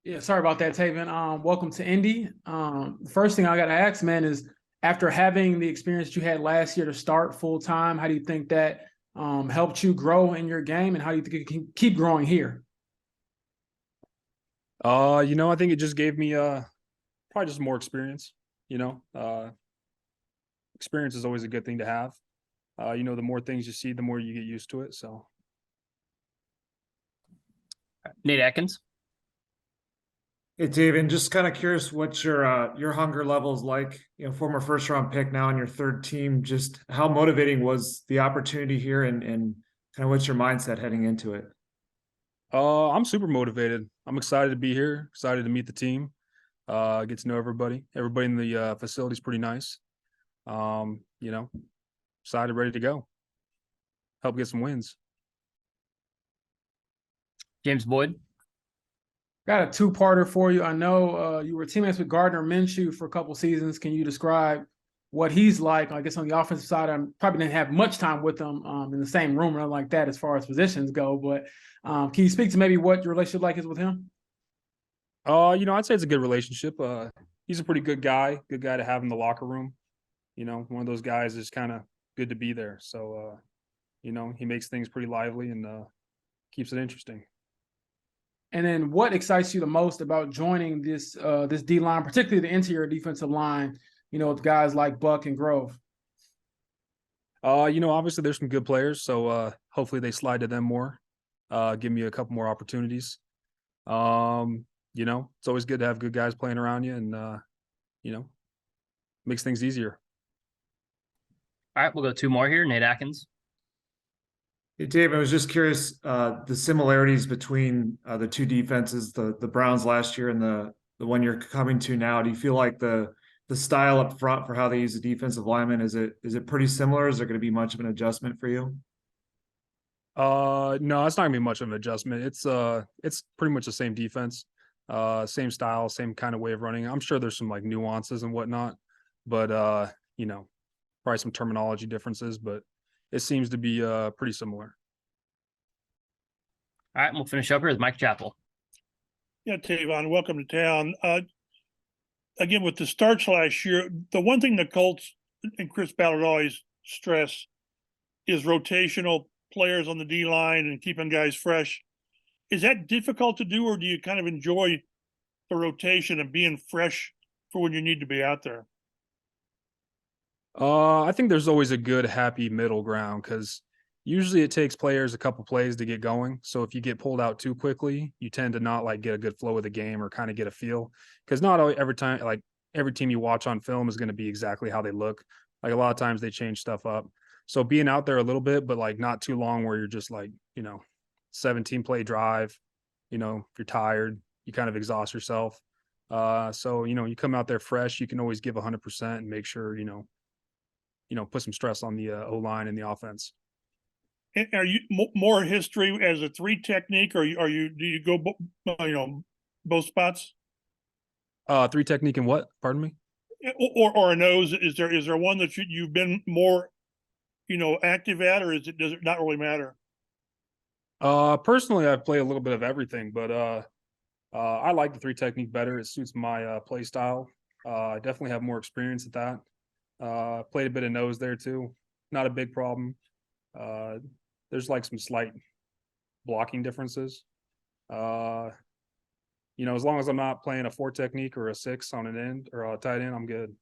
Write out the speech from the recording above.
Yeah, sorry about that, Taven. Welcome to Indy. The first thing I got to ask, man, is after having the experience you had last year to start full time, how do you think that helped you grow in your game, and how do you think it can keep growing here? I think it just gave me probably just more experience. You know, experience is always a good thing to have. The more things you see, the more you get used to it. So Nate Atkins. Hey, Taven, just kind of curious what your hunger level is like. Former first round pick now on your third team. Just how motivating was the opportunity here, and kind of what's your mindset heading into it? I'm super motivated. I'm excited to be here, excited to meet the team, get to know everybody. Everybody in the facility is pretty nice. Um, you know, excited, ready to go. Help get some wins. James Boyd. Got a two-parter for you. I know you were teammates with Gardner Minshew for a couple seasons. Can you describe what he's like? I guess on the offensive side, I probably didn't have much time with him in the same room or like that as far as positions go. But can you speak to maybe what your relationship like is with him? I'd say it's a good relationship. He's a pretty good guy to have in the locker room. One of those guys is kind of good to be there. So, he makes things pretty lively and keeps it interesting. And then what excites you the most about joining this D line, particularly the interior defensive line, with guys like Buck and Grove? Obviously there's some good players, so hopefully they slide to them more, give me a couple more opportunities. It's always good to have good guys playing around you and makes things easier. All right, we'll go two more here. Nate Atkins. Hey, Dave, I was just curious the similarities between the two defenses, the Browns last year and the one you're coming to now. Do you feel like the style up front for how they use the defensive lineman is it pretty similar? Is there going to be much of an adjustment for you? No, it's not gonna be much of an adjustment. It's pretty much the same defense, same style, same kind of way of running. I'm sure there's some like nuances and whatnot, but probably some terminology differences, but it seems to be pretty similar. All right, and we'll finish up here with Mike Chappell. Yeah, Tavon, welcome to town. Again, with the starts last year, the one thing the Colts and Chris Ballard always stress is rotational players on the D line and keeping guys fresh. Is that difficult to do, or do you kind of enjoy the rotation and being fresh for when you need to be out there? I think there's always a good happy middle ground because usually it takes players a couple plays to get going. So if you get pulled out too quickly, you tend to not like get a good flow of the game or kind of get a feel, because not every time, like every team you watch on film is going to be exactly how they look. Like a lot of times they change stuff up. So being out there a little bit, but like not too long where you're just like, 17 play drive, if you're tired, you kind of exhaust yourself. So, you come out there fresh, you can always give 100% and make sure, put some stress on the O-line and the offense. Are you more history as a three technique, or do you go both spots? Three technique and what? Pardon me? Or a nose? Is there one that you've been more active at, or does it not really matter? Personally, I play a little bit of everything, but I like the three technique better. It suits my play style. I definitely have more experience at that. Played a bit of nose there too. Not a big problem. There's like some slight blocking differences. As long as I'm not playing a four technique or a six on an end or a tight end, I'm good.